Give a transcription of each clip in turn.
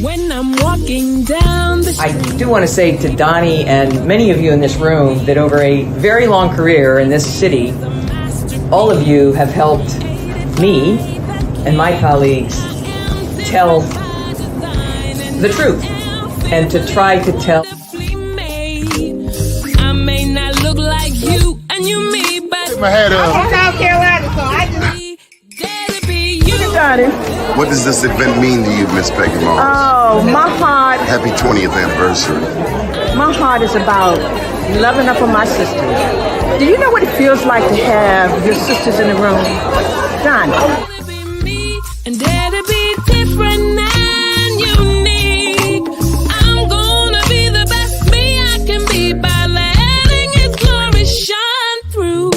When I'm walking down the street. I do want to say to Doni and many of you in this room that over a very long career in this city, all of you have helped me and my colleagues tell the truth and to try to tell. I may not look like you and you me, but my head up. I'm South Carolina, so I just. What does this event mean to you, Miss Peggy Mars? Oh, my heart. Happy 20th anniversary. My heart is about loving up on my sisters. Do you know what it feels like to have your sisters in the room? Doni. And that'll be different and unique. I'm gonna be the best me I can be by letting His glory shine through.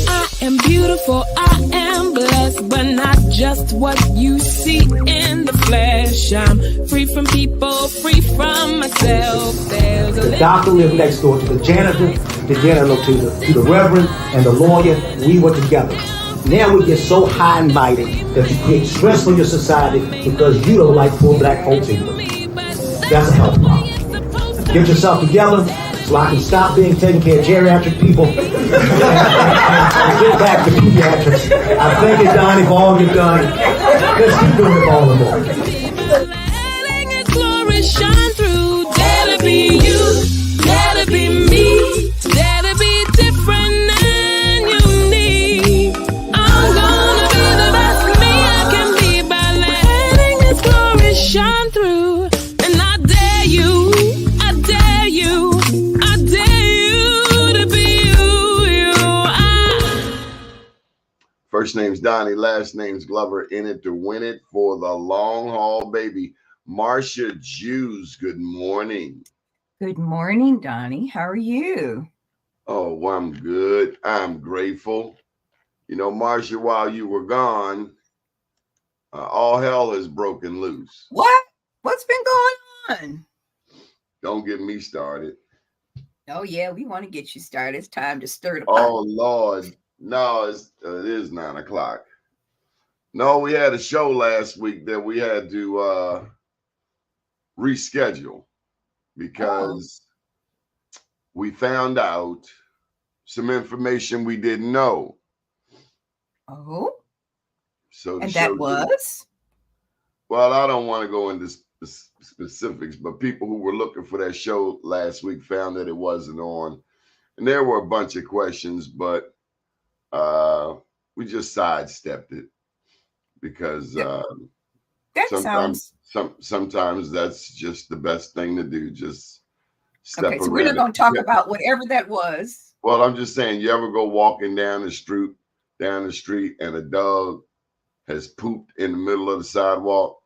I am beautiful, I am blessed, but not just what you see in the flesh. I'm free from people, free from myself. There's The doctor lived next door to the janitor, to the reverend, and the lawyer. We were together. Now we get so high and mighty that you create stress for your society because you don't like poor black folks either. That's a health problem. Get yourself together so I can stop being taking care of geriatric people and get back to pediatrics. I thank you, Doni, for all you've done. Let's keep doing it all the more. letting His glory shine through. That'll be you, that'll be me, that'll be different and unique. I'm gonna be the best me I can be by letting His glory shine through. And I dare you, I dare you, I dare you to be you. First name's Doni, last name's Glover. In it to win it for the long haul, baby. Marsha Jews, good morning. Good morning, Doni. How are you? Oh, well, I'm good. I'm grateful. You know, Marsha, while you were gone, all hell has broken loose. What? What's been going on? Don't get me started. Oh, yeah, we want to get you started. It's time to stir the pot. Oh, Lord. No, it is 9 o'clock. No, we had a show last week that we had to reschedule because we found out some information we didn't know. Oh, So and that was? Well, I don't want to go into specifics, but people who were looking for that show last week found that it wasn't on. And there were a bunch of questions, but we just sidestepped it because sometimes that's just the best thing to do. Just step Okay, so we're not going to talk about whatever that was. Well, I'm just saying, you ever go walking down the street and a dog has pooped in the middle of the sidewalk?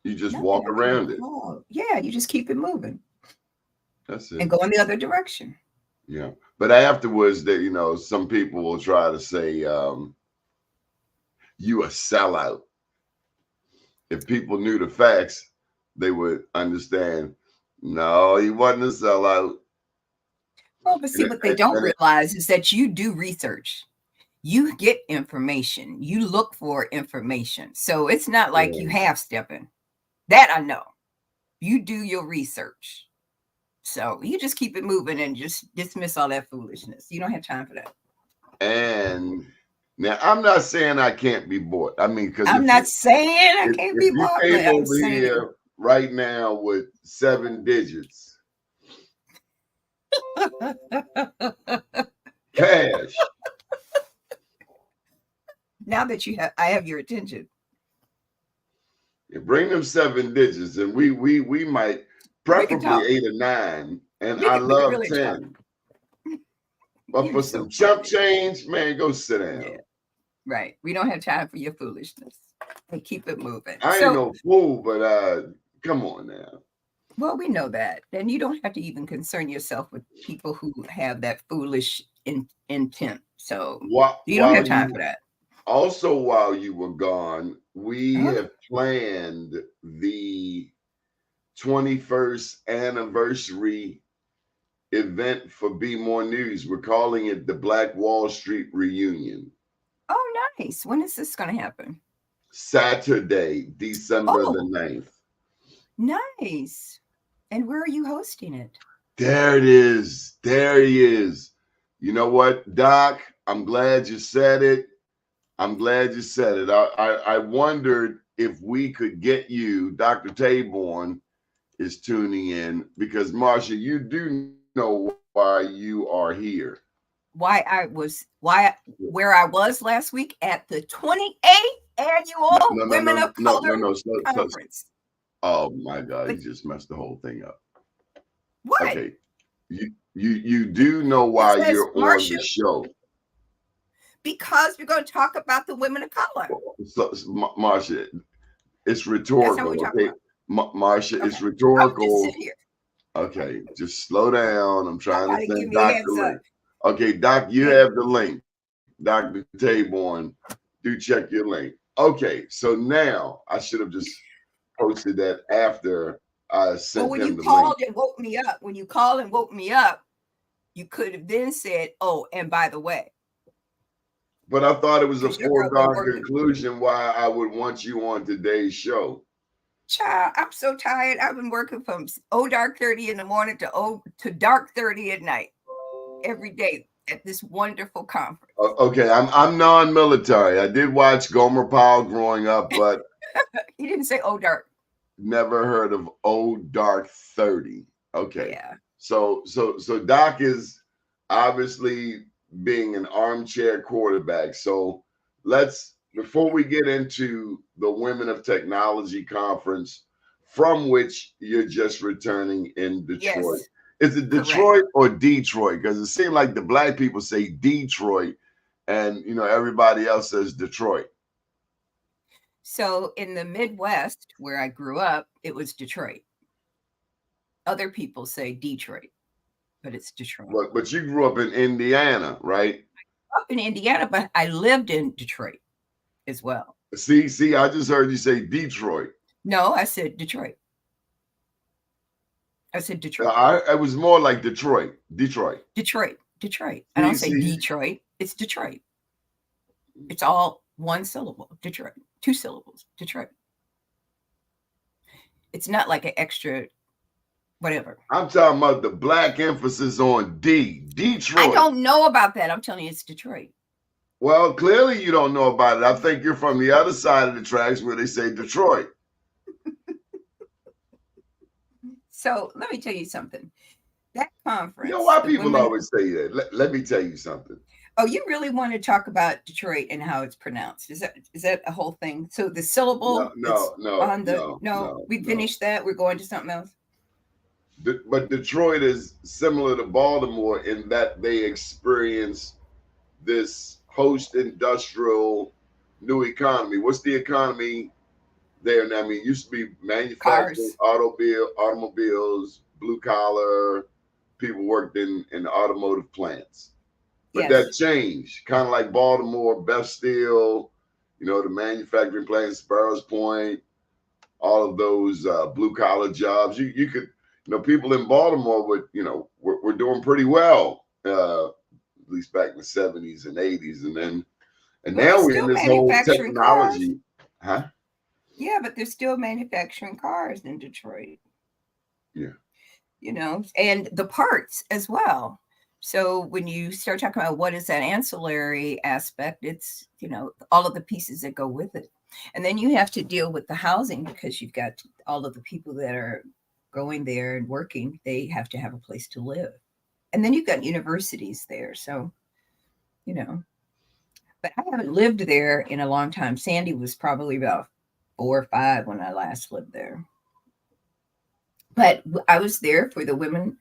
You just walk around it. Yeah, you just keep it moving. That's it. And go in the other direction. Yeah. But afterwards, some people will try to say, you a sellout. If people knew the facts, they would understand, no, he wasn't a sellout. Well, but see, what they don't realize is that you do research. You get information. You look for information. So it's not like you half-stepping. That I know. You do your research. So you just keep it moving and just dismiss all that foolishness. You don't have time for that. And now I'm not saying I can't be bought. I mean, because I'm not saying I can't be bought. You came over here right now with 7 digits. Cash. Now that I have your attention. You bring them 7 digits, and we might preferably 8 or 9, and I love 10. But for some chump change, man, go sit down. Yeah. Right. We don't have time for your foolishness. We keep it moving. I ain't no fool, but come on now. Well, we know that. And you don't have to even concern yourself with people who have that foolish intent. So you don't have time for that. Also, while you were gone, we have planned the 21st anniversary event for Be More News. We're calling it the Black Wall Street Reunion. Oh, nice. When is this going to happen? Saturday, December the Oh, 9th. nice. And where are you hosting it? There it is. There he is. You know what, Doc? I'm glad you said it. I'm glad you said it. I wondered if we could get you, Dr. Taborn is tuning in, because Marsha, you do know why you are here. Where I was last week at the 28th annual Women of Color Conference. Oh my God, But you just messed the whole thing up. what? Okay. You do know why It says you're on Marsha, the show. because we're going to talk about the women of color. So, Marsha, it's That's how rhetorical, we talk okay? about. Marsha, Okay. it's I would rhetorical. just sit here. Okay, just slow down. I'm trying to Somebody give send me a Dr. heads up. Link. Okay, Doc, you Yeah. have the link. Dr. Taborn, do check your link. Okay, so now I should have just posted that after I sent Well, when him you the called link. and woke me up, you could have then said, "Oh, and by the way," But I thought it was a because your girl been foregone working. conclusion why I would want you on today's show. Child, I'm so tired. I've been working from dark 30 in the morning to dark 30 at night every day at this wonderful conference. Okay, I'm non-military. I did watch Gomer Pyle growing up, but He didn't say dark. never heard of Old Dark 30. Okay. Yeah. So Doc is obviously being an armchair quarterback. So before we get into the Women of Technology conference, from which you're just returning in Detroit. Yes. Is it Detroit or Detroit? Because it seems like the black people say Detroit and everybody else says Detroit. So in the Midwest, where I grew up, it was Detroit. Other people say Detroit, but it's Detroit. But you grew up in Indiana, right? Up in Indiana, but I lived in Detroit as well. See, I just heard you say Detroit. No, I said Detroit. I said Detroit. It was more like Detroit. Detroit. I don't say Detroit. It's Detroit. It's all one syllable. Detroit. 2 syllables. Detroit. It's not like an extra whatever. I'm talking about the black emphasis on D. Detroit. I don't know about that. I'm telling you, it's Detroit. Well, clearly you don't know about it. I think you're from the other side of the tracks where they say Detroit. So let me tell you something. That conference. You know why people always say that? Let me tell you something. Oh, you really want to talk about Detroit and how it's pronounced? Is that a whole thing? So the syllable? No. We finished that. We're going to something else. But Detroit is similar to Baltimore in that they experience this post-industrial new economy. What's the economy there now? I mean, it used to be manufacturing, automobiles, blue collar, people worked in automotive plants. But that changed, kind of like Baltimore, Best Steel, the manufacturing plants, Sparrows Point, all of those blue collar jobs. You could, people in Baltimore were doing pretty well, at least back in the 70s and 80s, and now we're in this whole technology, huh? Yeah, but they're still manufacturing cars in Detroit. Yeah. And the parts as well. So when you start talking about what is that ancillary aspect, it's, all of the pieces that go with it. And then you have to deal with the housing because you've got all of the people that are going there and working. They have to have a place to live. And then you've got universities there. So, but I haven't lived there in a long time. Sandy was probably about 4 or 5 when I last lived there. But I was there for the Women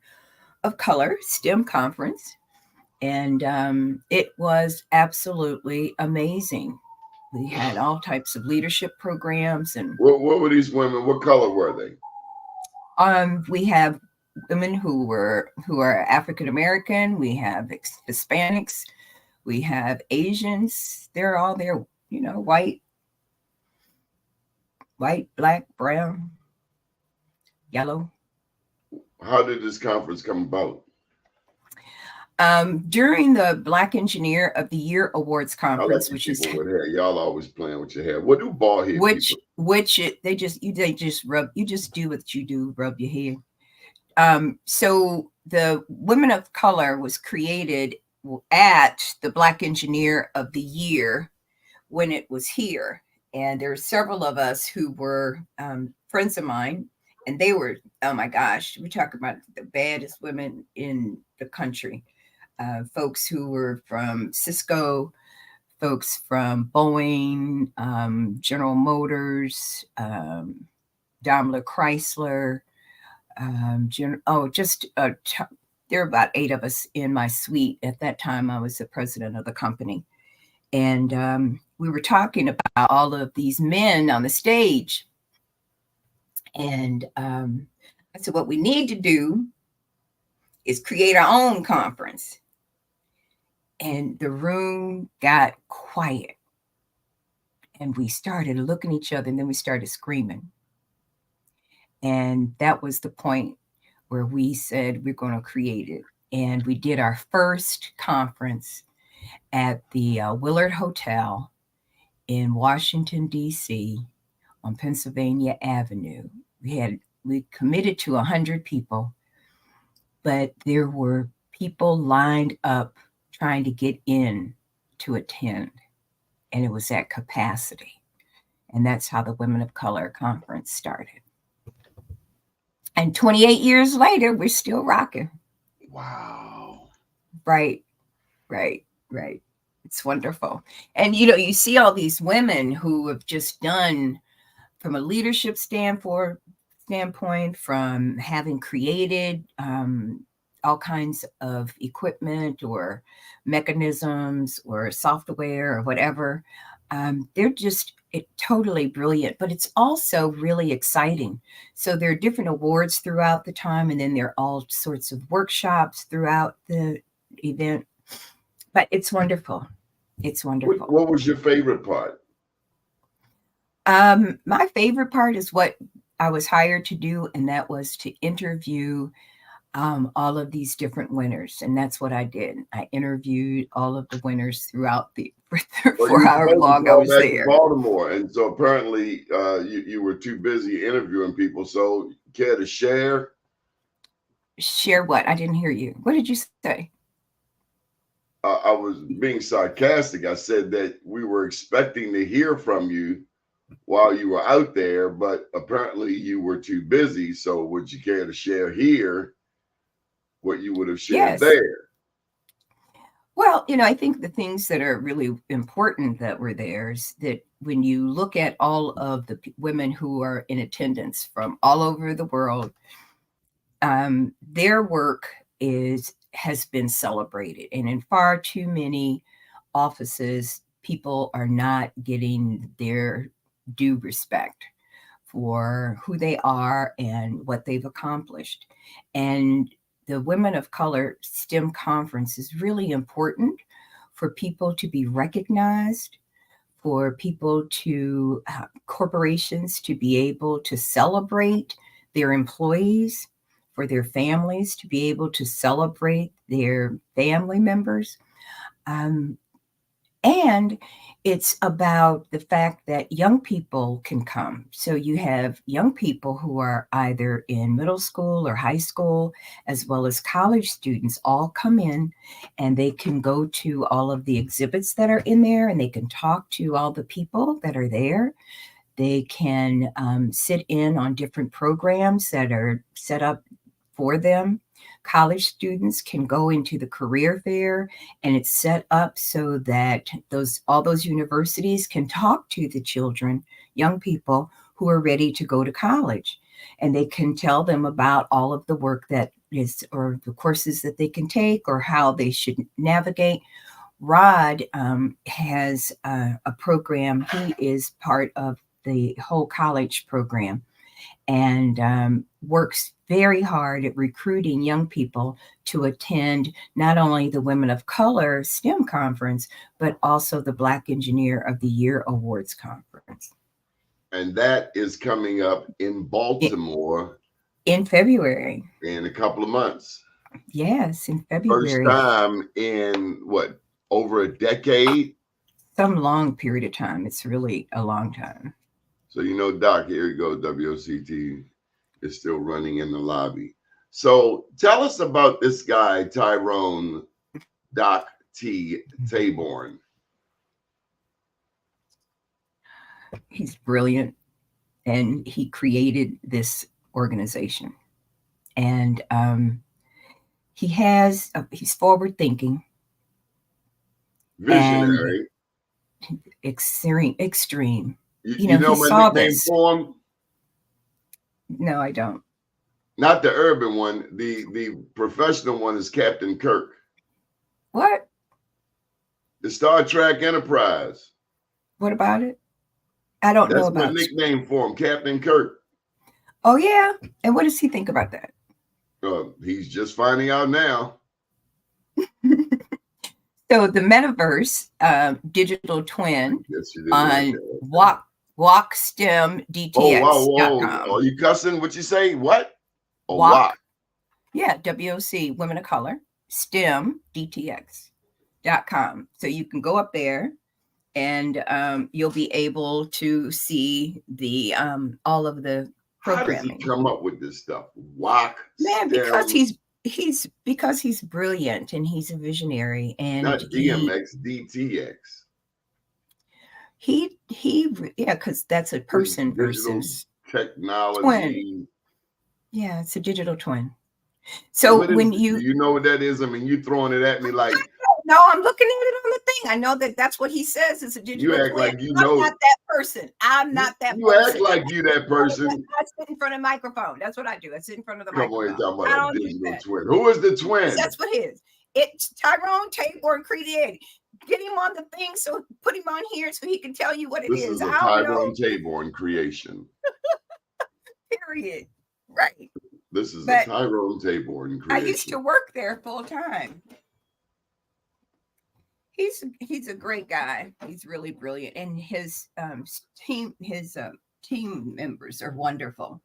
of Color STEM conference, and it was absolutely amazing. We had all types of leadership programs. And what were these women? What color were they? We have women who are African American. We have Hispanics. We have Asians. They're all there. White, black, brown, yellow. How did this conference come about? During the Black Engineer of the Year Awards I like conference, you which is people with hair. Y'all always playing with your hair. What do bald head people? they just do what you do, rub your hair. So the Women of Color was created at the Black Engineer of the Year when it was here. And there were several of us who were friends of mine, and they were, oh my gosh, we talk about the baddest women in the country. Folks who were from Cisco, folks from Boeing, General Motors, Daimler Chrysler, there are about 8 of us in my suite. At that time, I was the president of the company. And we were talking about all of these men on the stage. And I said, what we need to do is create our own conference. And the room got quiet. And we started looking at each other, and then we started screaming. And that was the point where we said we're going to create it. And we did our first conference at the Willard Hotel in Washington, D.C. on Pennsylvania Avenue. We committed to 100 people, but there were people lined up trying to get in to attend. And it was at capacity. And that's how the Women of Color Conference started. And 28 years later, we're still rocking. Wow. Right. It's wonderful. And, you see all these women who have just done, from a leadership standpoint, from having created all kinds of equipment or mechanisms or software or whatever. They're just totally brilliant, but it's also really exciting. So there are different awards throughout the time, and then there are all sorts of workshops throughout the event. But it's wonderful. It's wonderful. What was your favorite part? My favorite part is what I was hired to do, and that was to interview all of these different winners. And that's what I did. I interviewed all of the winners throughout the for however long I was there. Baltimore. And so apparently you were too busy interviewing people. So care to share? Share what? I didn't hear you. What did you say? I was being sarcastic. I said that we were expecting to hear from you while you were out there, but apparently you were too busy. So would you care to share here what you would have shared there? Well, I think the things that are really important that were there is that when you look at all of the women who are in attendance from all over the world, their work has been celebrated. And in far too many offices, people are not getting their due respect for who they are and what they've accomplished. And the Women of Color STEM Conference is really important for people to be recognized, for people to, corporations to be able to celebrate their employees, for their families to be able to celebrate their family members. And it's about the fact that young people can come. So you have young people who are either in middle school or high school, as well as college students, all come in, and they can go to all of the exhibits that are in there, and they can talk to all the people that are there. They can sit in on different programs that are set up for them. College students can go into the career fair, and it's set up so that all those universities can talk to the children, young people who are ready to go to college, and they can tell them about all of the work that is, or the courses that they can take, or how they should navigate. Rod has a program. He is part of the whole college program, and works very hard at recruiting young people to attend not only the Women of Color STEM Conference, but also the Black Engineer of the Year Awards Conference. And that is coming up in Baltimore in February. In a couple of months. Yes, in First February. time in what, over a decade? Some long period of time. It's really a long time. So, you know, Doc, here you go. WOCT is still running in the lobby. So tell us about this guy, Tyrone Doc T. Taborn. He's brilliant, and he created this organization. And he's forward thinking, Visionary. and extreme. You know he my saw nickname this. for him? No, I don't. Not the urban one. The professional one is Captain Kirk. What? The Star Trek Enterprise. What about it? I don't know That's about my it. nickname for him, Captain Kirk. Oh, yeah? And what does he think about that? He's just finding out now. So the metaverse, digital twin Yes, you did. on WalkStemDTX.com. Are you cussing? What you say? What? Walk. Yeah, WOC, Women of Color, STEMDTX.com. So you can go up there, and you'll be able to see the all of the programming. How does he come up with this stuff? Walk. Man, because he's brilliant, and he's a visionary, and not DMX, DTX. Because that's a person versus technology. Twin. Yeah, it's a digital twin. So do you know what that is? I mean, you throwing it at me like. No, I'm looking at it on the thing. I know that's what he says. It's a digital twin. You act like you I'm know. not that person. I'm not that person. You act like you that person. I sit in front of the microphone. That's what I do. I sit in front of the microphone. Come on, talking about a digital twin. Who is the twin? That's what it is. It's Tyrone Taborn created. Get him on the thing, so put him on here so he can tell you what it is. This is a Tyrone Taborn creation. Period. Right. This is a Tyrone Taborn creation. I used to work there full time. He's a great guy. He's really brilliant, and his team members are wonderful.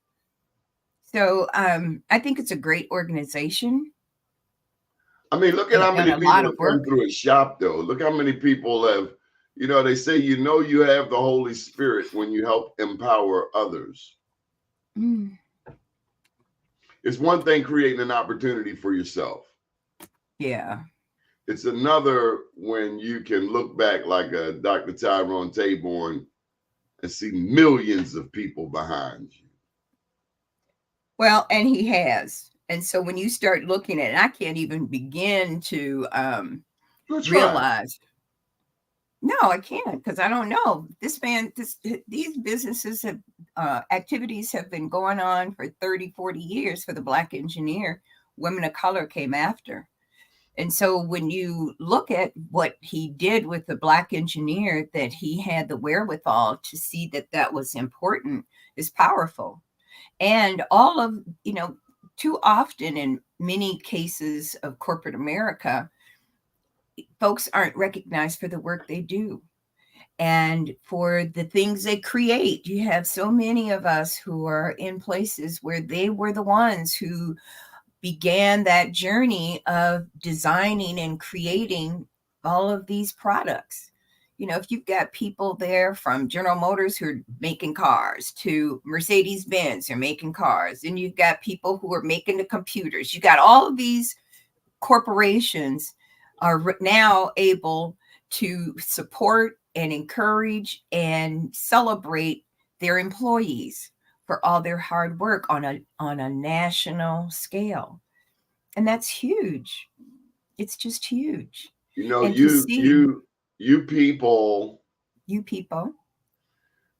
So I think it's a great organization. I mean, look at how many people have come through his shop, though. Look how many people have, they say, you have the Holy Spirit when you help empower others. Mm. It's one thing creating an opportunity for yourself. Yeah. It's another when you can look back like a Dr. Tyrone Taborn and see millions of people behind you. Well, and he has. And so when you start looking at it, I can't even begin to realize. No, I can't, because I don't know. These businesses have activities have been going on for 30, 40 years for the Black engineer. Women of color came after. And so when you look at what he did with the Black engineer, that he had the wherewithal to see that was important is powerful. And all of, too often in many cases of corporate America, folks aren't recognized for the work they do and for the things they create. You have so many of us who are in places where they were the ones who began that journey of designing and creating all of these products. If you've got people there from General Motors who are making cars to Mercedes-Benz are making cars, and you've got people who are making the computers. You got all of these corporations are now able to support and encourage and celebrate their employees for all their hard work on a national scale. And that's huge. It's just huge. You people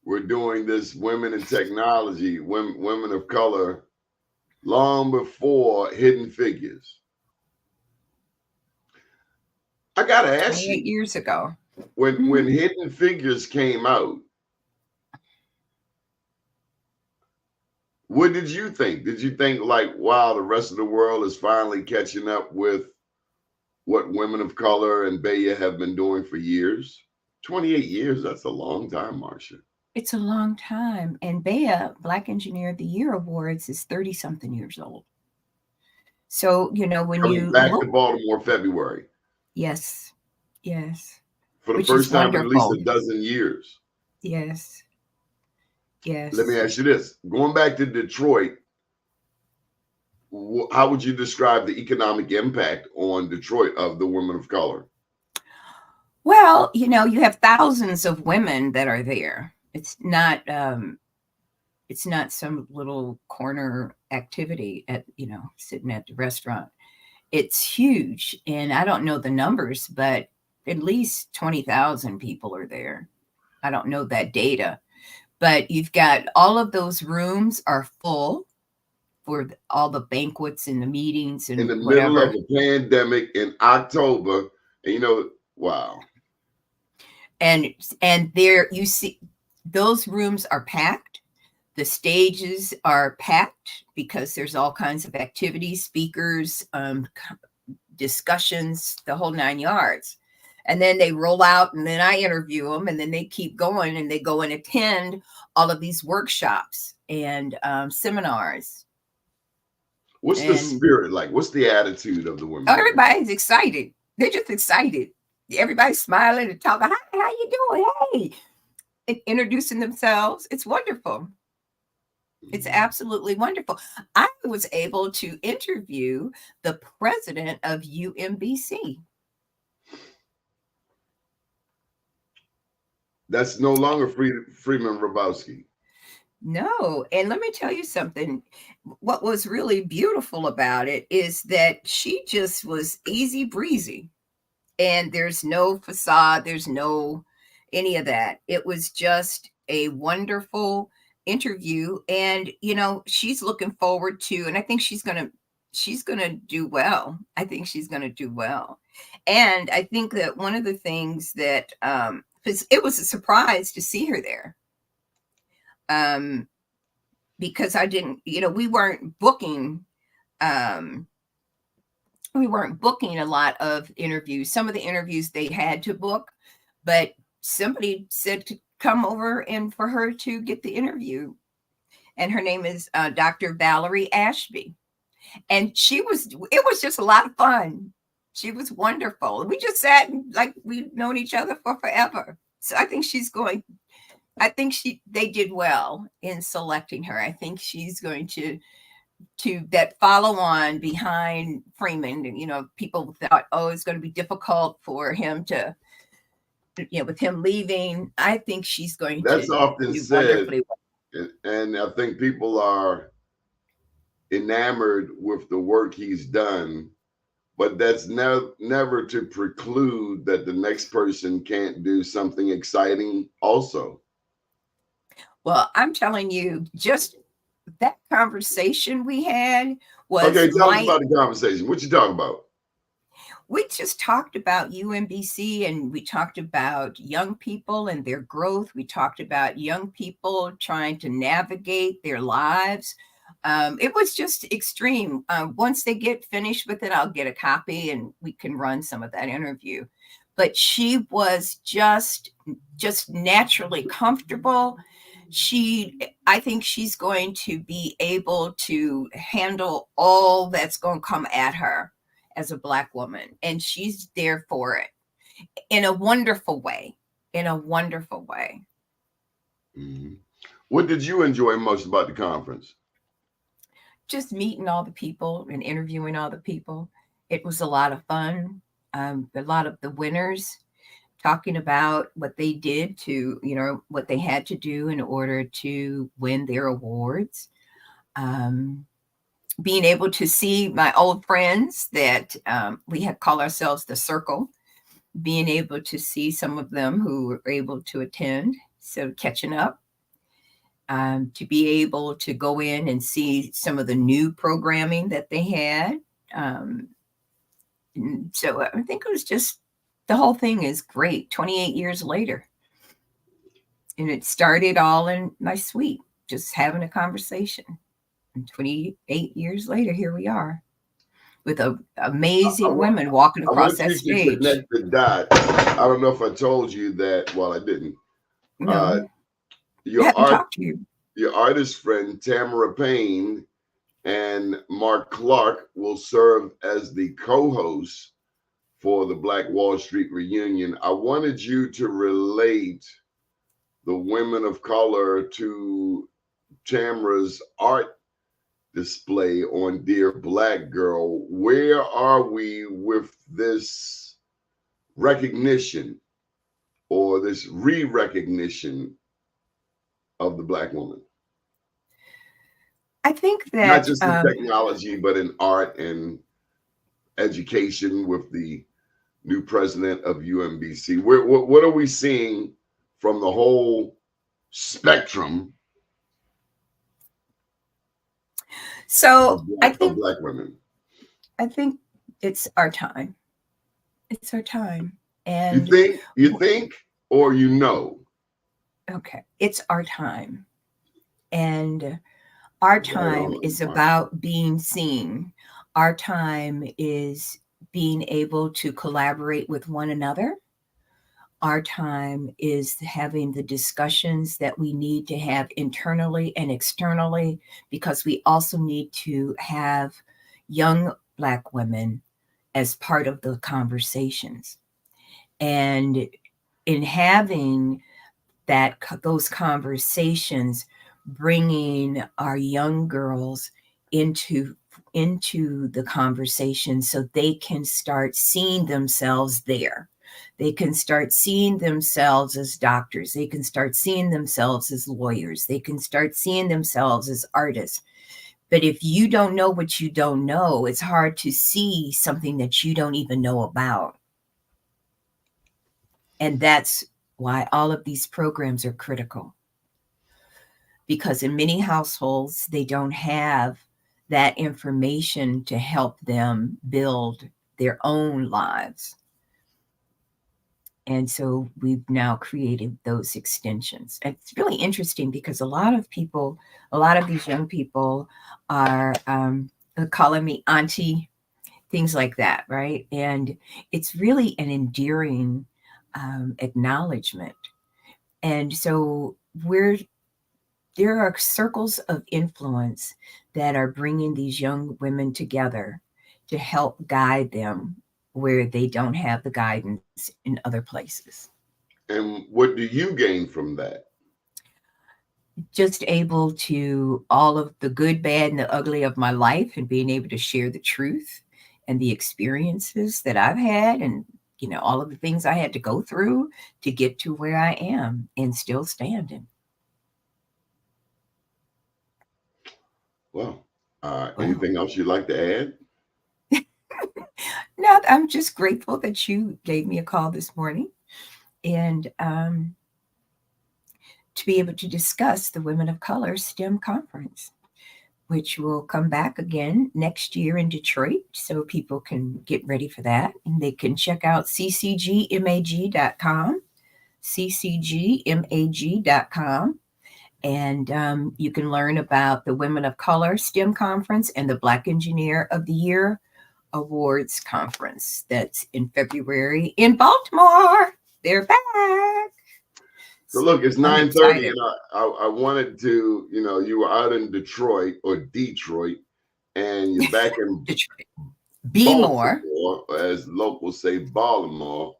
were doing this women in technology, women of color, long before Hidden Figures. I gotta ask you, 8 years ago, when Hidden Figures came out, what did you think? Did you think like, wow, the rest of the world is finally catching up with what women of color and Baya have been doing for years? 28 years, that's a long time, Marsha. It's a long time. And Baya, Black Engineer of the Year Awards, is 30-something years old. So, you know, when Coming you back look, to Baltimore February yes, yes, for the which is first time in at least wonderful. a dozen years. Yes, Let me yes. ask you this. Going back to Detroit, how would you describe the economic impact on Detroit of the women of color? Well, you know, you have thousands of women that are there. It's not some little corner activity at, you know, sitting at the restaurant. It's huge. And I don't know the numbers, but at least 20,000 people are there. I don't know that data, but you've got all of those rooms are full for all the banquets and the meetings In the and middle of whatever. a pandemic in October, and you know, wow. And there you see those rooms are packed. The stages are packed because there's all kinds of activities, speakers, discussions, the whole 9 yards. And then they roll out and then I interview them and then they keep going and they go and attend all of these workshops and seminars. What's the spirit like? What's the attitude of the women? Everybody's excited. They're just excited. Everybody's smiling and talking. Hi, how you doing? Hey, and introducing themselves. It's wonderful. It's absolutely wonderful. I was able to interview the president of UMBC. That's no longer Freeman Hrabowski. No. And let me tell you something. What was really beautiful about it is that she just was easy breezy. And there's no facade. There's no any of that. It was just a wonderful interview. And, you know, she's looking forward to, and I think she's going to do well. I think she's going to do well. And I think that one of the things that, it was a surprise to see her there. Because I didn't, you know, we weren't booking a lot of interviews. Some of the interviews they had to book, but somebody said to come over and for her to get the interview. And her name is Dr. Valerie Ashby. And it was just a lot of fun. She was wonderful. We just sat and like we've known each other for forever. So I think they did well in selecting her. I think she's going to that follow on behind Freeman. And, you know, people thought, oh, it's going to be difficult for him to, you know, with him leaving. I think she's going That's to often do said, wonderfully well. And I think people are enamored with the work he's done, but that's never to preclude that the next person can't do something exciting also. Well, I'm telling you, just that conversation we had was okay. Tell us about the conversation. What you talking about? We just talked about UMBC and we talked about young people and their growth. We talked about young people trying to navigate their lives. It was just extreme. Once they get finished with it, I'll get a copy and we can run some of that interview. But she was just naturally comfortable. I think she's going to be able to handle all that's going to come at her as a Black woman. And she's there for it in a wonderful way, Mm-hmm. What did you enjoy most about the conference? Just meeting all the people and interviewing all the people. It was a lot of fun. A lot of the winners talking about what they did to, you know, what they had to do in order to win their awards. Being able to see my old friends that we had called ourselves the Circle, being able to see some of them who were able to attend, so catching up, to be able to go in and see some of the new programming that they had. So I think it was just, the whole thing is great 28 years later. And it started all in my suite, just having a conversation. And 28 years later, here we are with amazing women walking across that stage. Connect the dots. I don't know if I told you that. Well, I didn't. No, Your artist friend, Tamara Payne, and Mark Clark will serve as the co-host for the Black Wall Street reunion. I wanted you to relate the women of color to Tamra's art display on Dear Black Girl. Where are we with this recognition or this re-recognition of the Black woman? I think that not just in technology, but in art and education with the new president of UMBC. What are we seeing from the whole spectrum? So I of think Black women. I think it's our time. It's our time. And you think, or you know? Okay, it's our time. And our time is about being seen. Our time is being able to collaborate with one another. Our time is having the discussions that we need to have internally and externally, because we also need to have young Black women as part of the conversations. And in having those conversations, bringing our young girls into the conversation so they can start seeing themselves there. They can start seeing themselves as doctors. They can start seeing themselves as lawyers. They can start seeing themselves as artists. But if you don't know what you don't know, it's hard to see something that you don't even know about. And that's why all of these programs are critical. Because in many households, they don't have that information to help them build their own lives. And so we've now created those extensions. And it's really interesting because a lot of these young people are calling me auntie, things like that, right? And it's really an endearing acknowledgement. And so there are circles of influence that are bringing these young women together to help guide them where they don't have the guidance in other places. And what do you gain from that? Just able to all of the good, bad, and the ugly of my life, and being able to share the truth and the experiences that I've had, and all of the things I had to go through to get to where I am and still standing. Well, anything else you'd like to add? No, I'm just grateful that you gave me a call this morning, and to be able to discuss the Women of Color STEM Conference, which will come back again next year in Detroit. So people can get ready for that. And they can check out ccgmag.com, ccgmag.com. And you can learn about the Women of Color STEM Conference and the Black Engineer of the Year Awards Conference. That's in February in Baltimore. They're back. So look, it's 9:30, and I wanted to, you were out in Detroit, and you're back in Detroit. Baltimore, as locals say, Baltimore.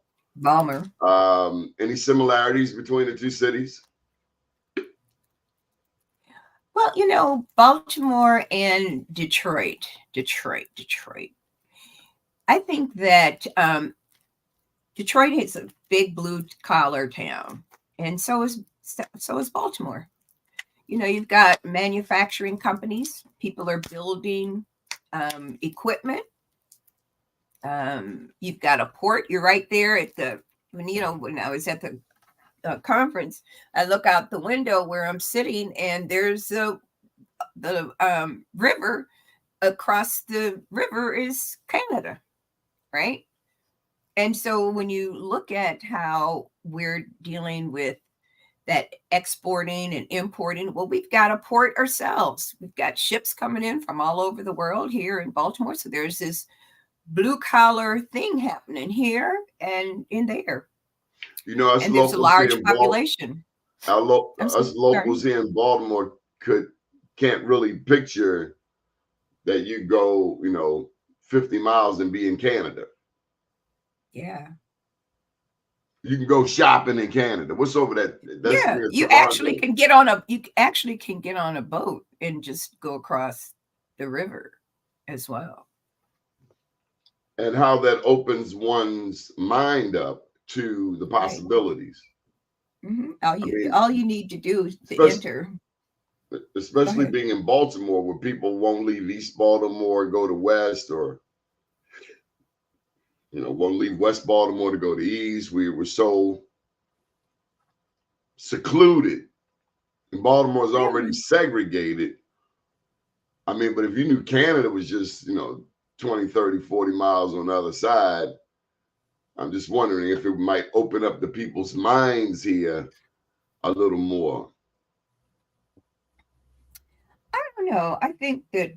Any similarities between the two cities? Well, Baltimore and Detroit. I think that Detroit is a big blue collar town, and so is Baltimore. You've got manufacturing companies. People are building equipment. You've got a port. You're right there at when I was at the conference, I look out the window where I'm sitting, and there's the river. Across the river is Canada, right? And so when you look at how we're dealing with that exporting and importing, well, we've got a port ourselves. We've got ships coming in from all over the world here in Baltimore. So there's this blue collar thing happening here and in there. Us and there's a large population. Us locals here in Baltimore can't really picture that you go, 50 miles and be in Canada. Yeah. You can go shopping in Canada. What's over that? That's Yeah, near you Toronto. actually can get on a boat and just go across the river as well. And how that opens one's mind up to the possibilities. Right. All you need to do is to enter. Especially being in Baltimore, where people won't leave East Baltimore, go to West, or won't leave West Baltimore to go to East. We were so secluded, and Baltimore is already segregated. I mean, but if you knew Canada was just 20, 30, 40 miles on the other side, I'm just wondering if it might open up the people's minds here a little more. I don't know. I think that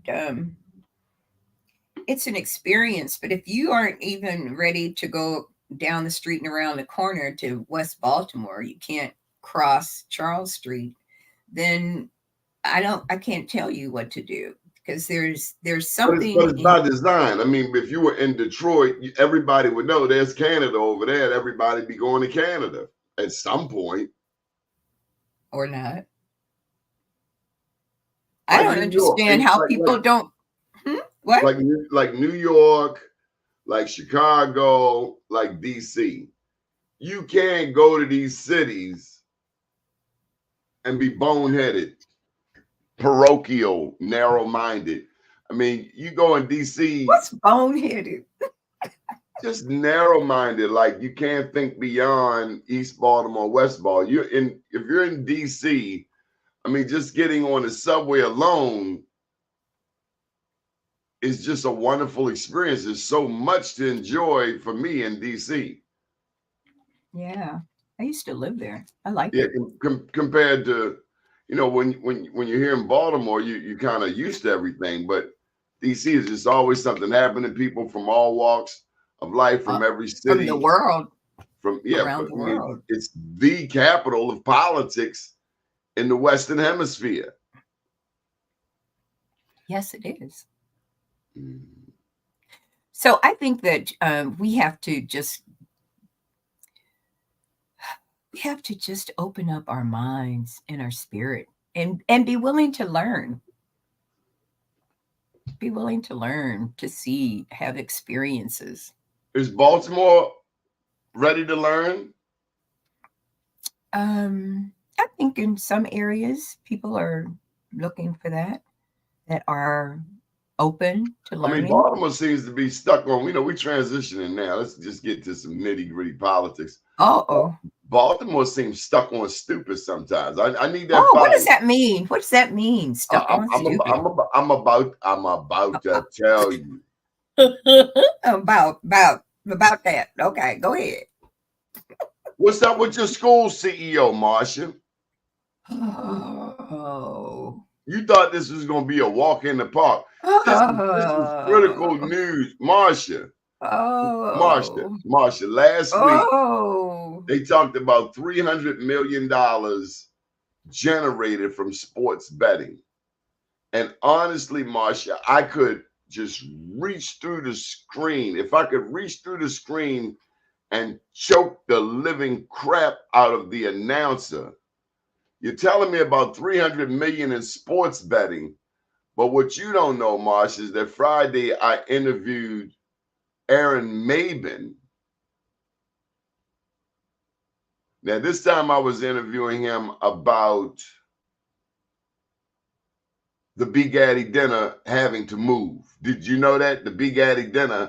it's an experience, but if you aren't even ready to go down the street and around the corner to West Baltimore, you can't cross Charles Street, then I can't tell you what to do, because there's something. But it's by design. I mean, if you were in Detroit, everybody would know there's Canada over there, and everybody be going to Canada at some point. Or not. I don't understand how people don't. What? Like New York, like Chicago, like DC. You can't go to these cities and be boneheaded, parochial, narrow-minded. I mean, you go in DC. What's boneheaded? Just narrow-minded, like you can't think beyond East Baltimore, West Baltimore. If you're in DC, I mean, just getting on the subway alone is just a wonderful experience. There's so much to enjoy for me in DC. Yeah, I used to live there. I like it. Compared to, when you're here in Baltimore, you kind of used to everything, but DC is just always something happening. People from all walks of life, from every city, from the world, around the world. It's the capital of politics in the Western Hemisphere. Yes, it is. So I think that we have to just open up our minds and our spirit and be willing to learn. Be willing to learn, to see, have experiences. Is Baltimore ready to learn? I think in some areas people are looking for that are open to learning. I mean, Baltimore seems to be stuck on, we transitioning now. Let's just get to some nitty-gritty politics. Baltimore seems stuck on stupid sometimes. I need that. What does that mean? What does that mean? Stuck on stupid. I'm about to tell you. about that. Okay, go ahead. What's up with your school CEO, Marsha? Oh. You thought this was going to be a walk in the park. This is critical news. Marsha. Marsha, last week, they talked about $300 million generated from sports betting. And honestly, Marsha, I could just reach through the screen. If I could reach through the screen and choke the living crap out of the announcer. You're telling me about $300 million in sports betting, but what you don't know, Marsha, is that Friday I interviewed Aaron Mabin. Now, this time I was interviewing him about the Big Addy dinner having to move. Did you know that? The Big Addy dinner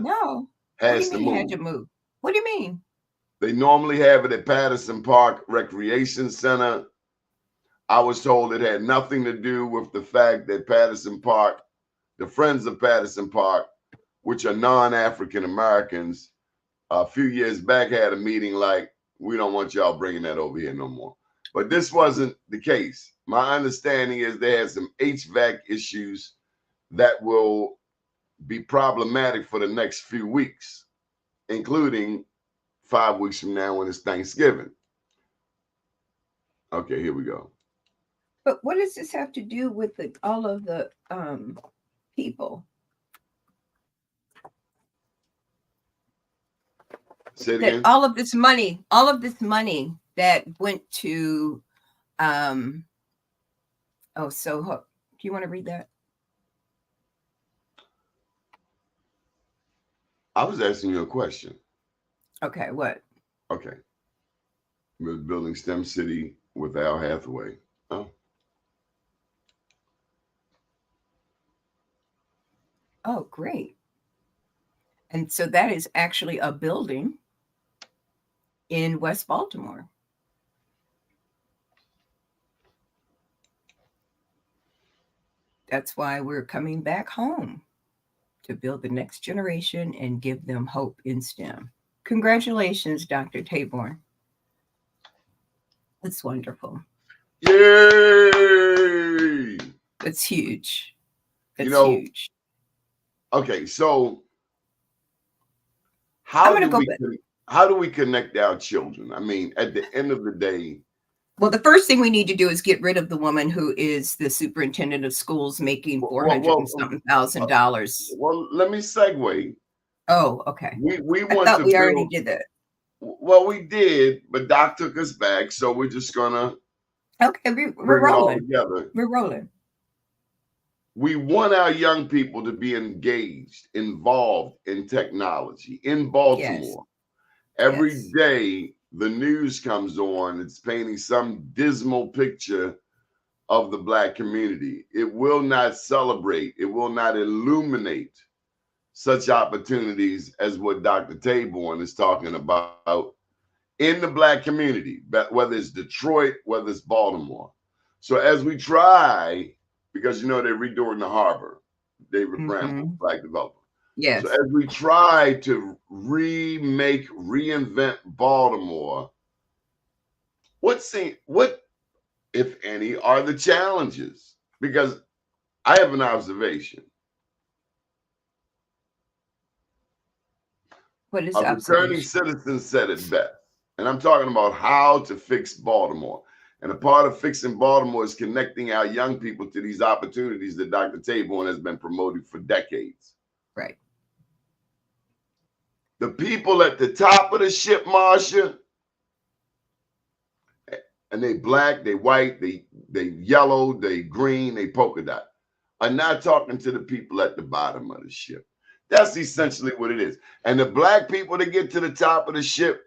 has to move. Had to move? What do you mean? They normally have it at Patterson Park Recreation Center. I was told it had nothing to do with the fact that Patterson Park, the Friends of Patterson Park, which are non-African Americans, a few years back had a meeting like, we don't want y'all bringing that over here no more. But this wasn't the case. My understanding is they had some HVAC issues that will be problematic for the next few weeks, including 5 weeks from now when it's Thanksgiving. Okay, here we go. But what does this have to do with all of the people. Say it That again. all of this money that went to, do you want to read that? I was asking you a question. Okay, what? Okay. We're building STEM City with Al Hathaway. Oh. Oh, great. And so that is actually a building in West Baltimore. That's why we're coming back home, to build the next generation and give them hope in STEM. Congratulations, Dr. Taborn. That's wonderful. Yay! That's huge. That's huge. Okay, so how do we connect our children? I mean, at the end of the day, well, the first thing we need to do is get rid of the woman who is the superintendent of schools making $400,000. Well, let me segue. Oh, okay. We I thought we already did that. Well, we did, but Doc took us back, so we're just gonna we're rolling. Together. We're rolling. We want our young people to be engaged, involved in technology in Baltimore. Every day the news comes on, it's painting some dismal picture of the Black community. It will not celebrate, it will not illuminate such opportunities as what Dr. Taborn is talking about in the Black community, whether it's Detroit, whether it's Baltimore. So as we try, because they're redoing the harbor, David Bramble, Black developer. Yes. So as we try to reinvent Baltimore, what, if any, are the challenges? Because I have an observation. What is a returning citizen said it best. And I'm talking about how to fix Baltimore. And a part of fixing Baltimore is connecting our young people to these opportunities that Dr. Taborn has been promoting for decades. Right. The people at the top of the ship, Marsha, and they Black, they white, they yellow, they green, they polka dot, are not talking to the people at the bottom of the ship. That's essentially what it is. And the Black people that get to the top of the ship,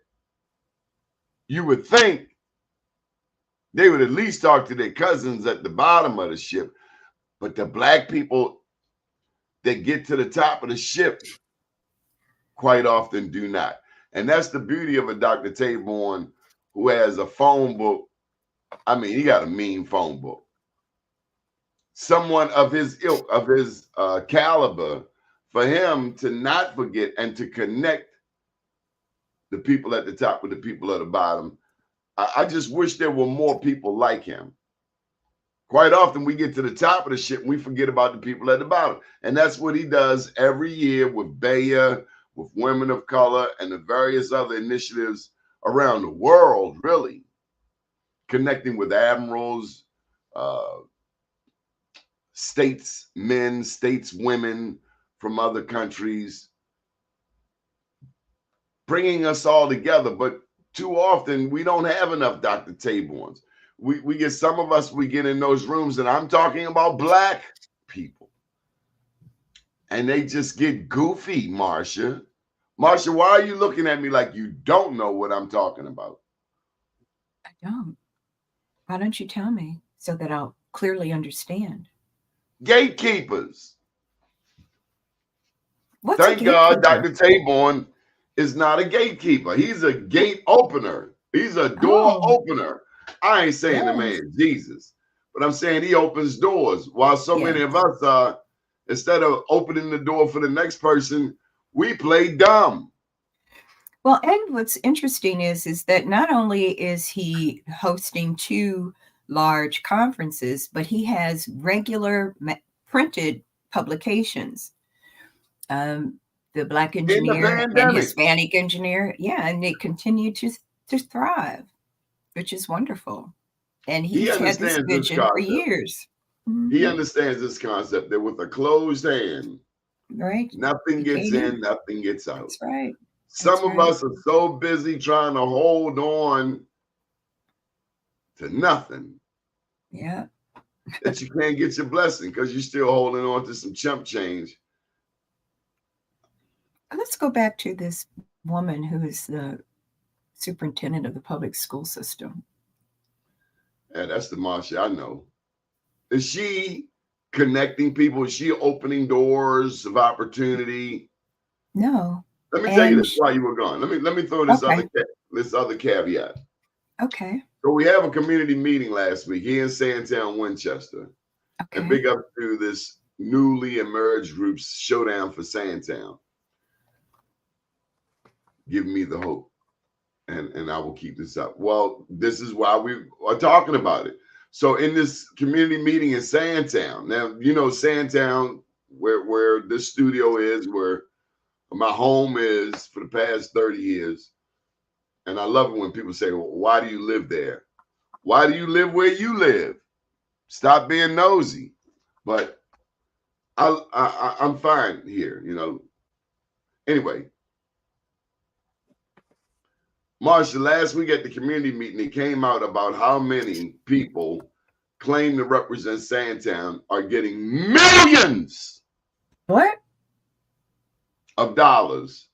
you would think they would at least talk to their cousins at the bottom of the ship. But the Black people that get to the top of the ship quite often do not. And that's the beauty of a Dr. Taborn who has a phone book. I mean, he got a mean phone book. Someone of his ilk, of his caliber, for him to not forget and to connect the people at the top with the people at the bottom. I just wish there were more people like him. Quite often we get to the top of the ship and we forget about the people at the bottom. And that's what he does every year with Bayer, with Women of Color, and the various other initiatives around the world, really. Connecting with admirals, statesmen, stateswomen from other countries, bringing us all together. But too often we don't have enough Dr. Taborns. We get some of us, we get in those rooms, and I'm talking about Black people, and they just get goofy, Marsha. Marsha, why are you looking at me like you don't know what I'm talking about? I don't. Why don't you tell me so that I'll clearly understand? Gatekeepers. What's Thank God Dr. Taborn is not a gatekeeper. He's a gate opener. He's a door opener. I ain't saying the man Jesus, but I'm saying he opens doors. While so many of us are, instead of opening the door for the next person, we play dumb. Well, and what's interesting is that not only is he hosting 2 large conferences, but he has regular printed publications. The Black engineer and Hispanic engineer, and they continue to thrive, which is wonderful. And he's had this vision for years. He understands this concept that with a closed hand, Right. nothing gets in, nothing gets out. That's right. Some of us are so busy trying to hold on to nothing. Yeah. That you can't get your blessing because you're still holding on to some chump change. Let's go back to this woman who is the superintendent of the public school system. Yeah, that's the Marsha I know. Is she connecting people? Is she opening doors of opportunity? No. Let me tell you this while you were gone. Let me throw this other caveat. Okay. So we have a community meeting last week here in Sandtown, Winchester. Okay. And big up to this newly emerged group's Showdown for Sandtown. Give me the hope. And I will keep this up. Well, this is why we are talking about it. So in this community meeting in Sandtown, now, you know, Sandtown, where this studio is, where my home is for the past 30 years. And I love it when people say, well, why do you live there? Why do you live where you live? Stop being nosy. But I'm fine here, you know. Anyway, Marsha, last week at the community meeting, it came out about how many people claim to represent Sandtown are getting millions of dollars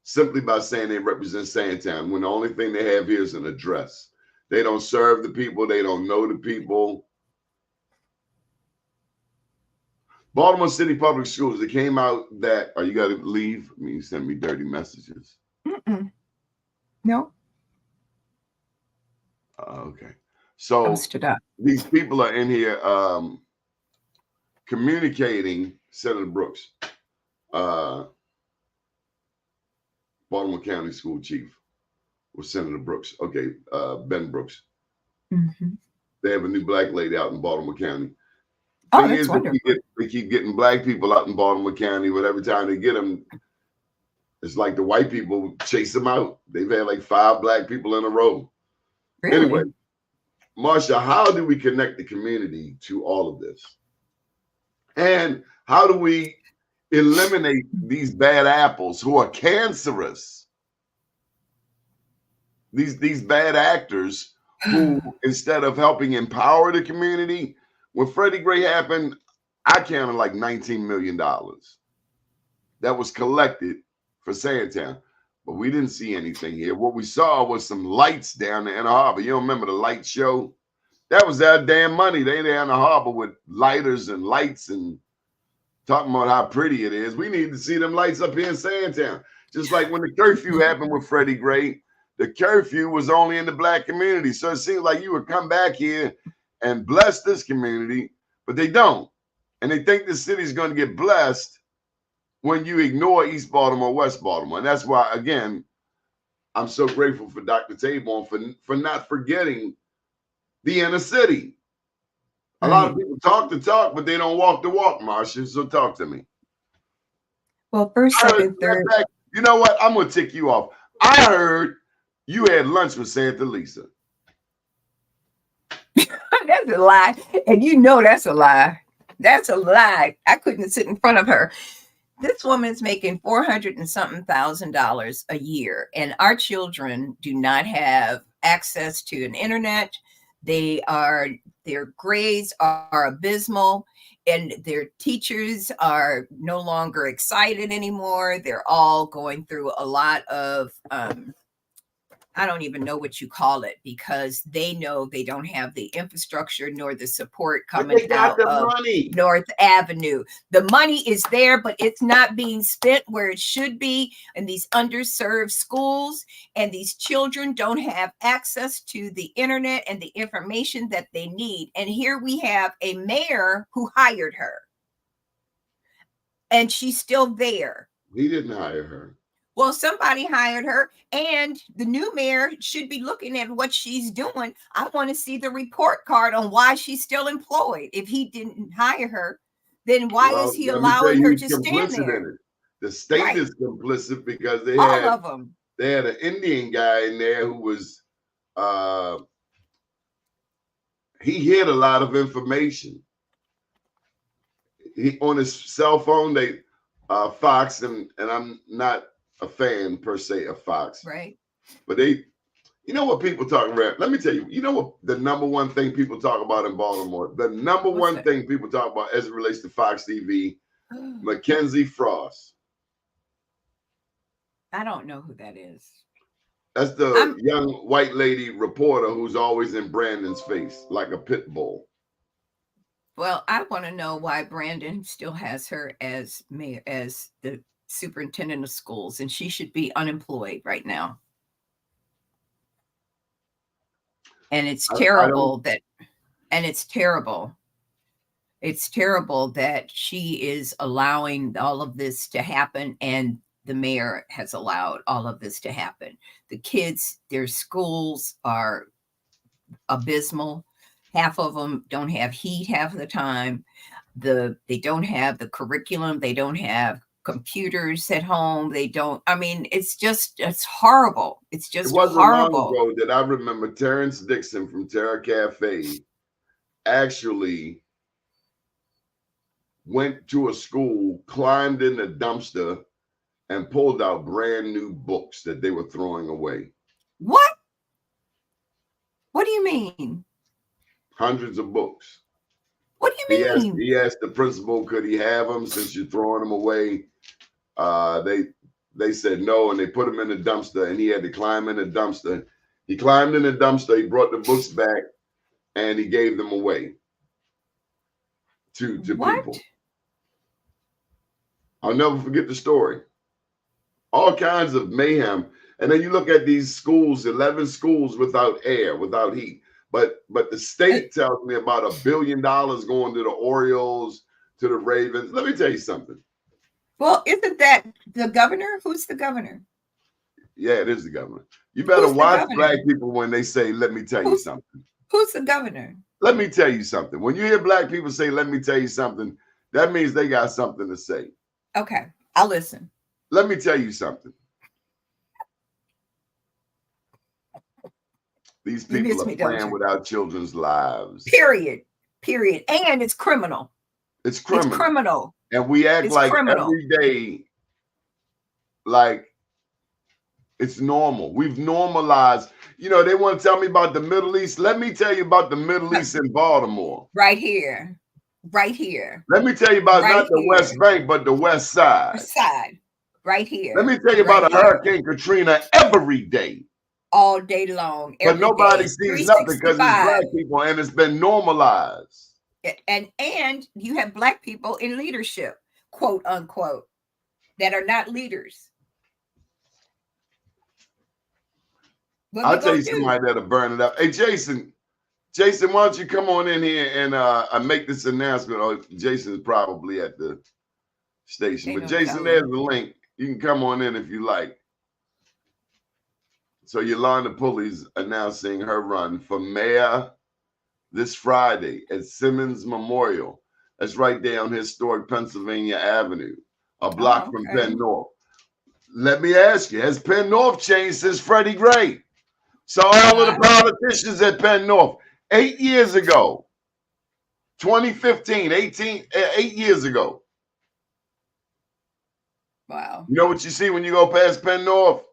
simply by saying they represent Sandtown, when the only thing they have here is an address. They don't serve the people. They don't know the people. Baltimore City Public Schools, it came out that, you got to leave? I mean, you send me dirty messages. No. Okay. So these people are in here communicating, Senator Brooks, Baltimore County School Chief with Senator Brooks. Okay, Ben Brooks. They have a new black lady out in Baltimore County. Oh, that's wonderful. They keep getting black people out in Baltimore County, but every time they get them, it's like the white people chase them out. They've had like 5 black people in a row. Really? Anyway, Marsha, how do we connect the community to all of this? And how do we eliminate these bad apples who are cancerous? These bad actors who, instead of helping empower the community, when Freddie Gray happened, I counted like $19 million that was collected for Sandtown. But we didn't see anything here. What we saw was some lights down there in the harbor. You don't remember the light show? That was that damn money. They down the harbor with lighters and lights and talking about how pretty it is. We need to see them lights up here in Sandtown. Just like when the curfew happened with Freddie Gray, the curfew was only in the black community. So it seems like you would come back here and bless this community, but they don't. And they think the city's going to get blessed when you ignore East Baltimore, West Baltimore. And that's why, again, I'm so grateful for Dr. Taborn for not forgetting the inner city. A lot of people talk the talk, but they don't walk the walk, Marsha. So talk to me. Well, first, second, third. You know what? I'm going to tick you off. I heard you had lunch with Santa Lisa. That's a lie. And you know that's a lie. That's a lie. I couldn't sit in front of her. This woman's making $400 and something thousand a year, and our children do not have access to an internet. Their grades are abysmal, and their teachers are no longer excited anymore. They're all going through a lot of I don't even know what you call it, because they know they don't have the infrastructure nor the support coming out of North Avenue. The money is there, but it's not being spent where it should be in these underserved schools. And these children don't have access to the internet and the information that they need. And here we have a mayor who hired her. And she's still there. He didn't hire her. Well, somebody hired her, and the new mayor should be looking at what she's doing. I want to see the report card on why she's still employed. If he didn't hire her, then why is he allowing her to stand there? The state is complicit because they had an Indian guy in there who was he hid a lot of information. he on his cell phone, they Fox, and I'm not a fan per se of Fox, right? But they, you know what people talk about? Let me tell you, you know what the number one thing people talk about in Baltimore? The number What's one that? thing people talk about as it relates to Fox TV, Mackenzie Frost. I don't know who that is. That's the young white lady reporter who's always in Brandon's face like a pit bull. Well, I want to know why Brandon still has her as mayor, as the superintendent of schools, and she should be unemployed right now. And it's terrible it's terrible that she is allowing all of this to happen, and the mayor has allowed all of this to happen. The kids, their schools are abysmal. Half of them don't have heat half of the time. They don't have the curriculum. They don't have computers at home. It's horrible. It's just horrible. It wasn't long ago that I remember Terrence Dixon from Terra Cafe actually went to a school, climbed in the dumpster, and pulled out brand new books that they were throwing away. What? What do you mean? Hundreds of books. What do you mean? He asked the principal, could he have them since you're throwing them away? They said no, and they put him in the dumpster, and he had to climb in the dumpster. He climbed in the dumpster, he brought the books back, and he gave them away to people. I'll never forget the story. All kinds of mayhem. And then you look at these schools, 11 schools without air, without heat. But the state tells me about $1 billion going to the Orioles, to the Ravens. Let me tell you something. Well, isn't that the governor? Who's the governor? Yeah, it is the governor. You better watch black people when they say, let me tell you something. Who's the governor? Let me tell you something. When you hear black people say, let me tell you something, that means they got something to say. Okay, I'll listen. Let me tell you something. These people are playing with our children's lives. Period. And it's criminal. It's criminal. And we act like every day, like it's normal. We've normalized. You know, they want to tell me about the Middle East. Let me tell you about the Middle East in Baltimore. Right here. Let me tell you about not the West Bank, but the West Side. Right here. Let me tell you about a Hurricane Katrina every day. All day long. But nobody sees nothing because it's black people, and it's been normalized. And you have black people in leadership, quote unquote, that are not leaders. I'll tell you somebody that'll burn it up. Hey, Jason, why don't you come on in here and make this announcement? Oh, Jason's probably at the station. But Jason, there's the link. You can come on in if you like. So Yolanda Pulley's announcing her run for mayor this Friday at Simmons Memorial. That's right there on historic Pennsylvania Avenue, a block from Penn North. Let me ask you, has Penn North changed since Freddie Gray? So all of the politicians at Penn North, 8 years ago, 2015, 8 years ago. Wow. You know what you see when you go past Penn North?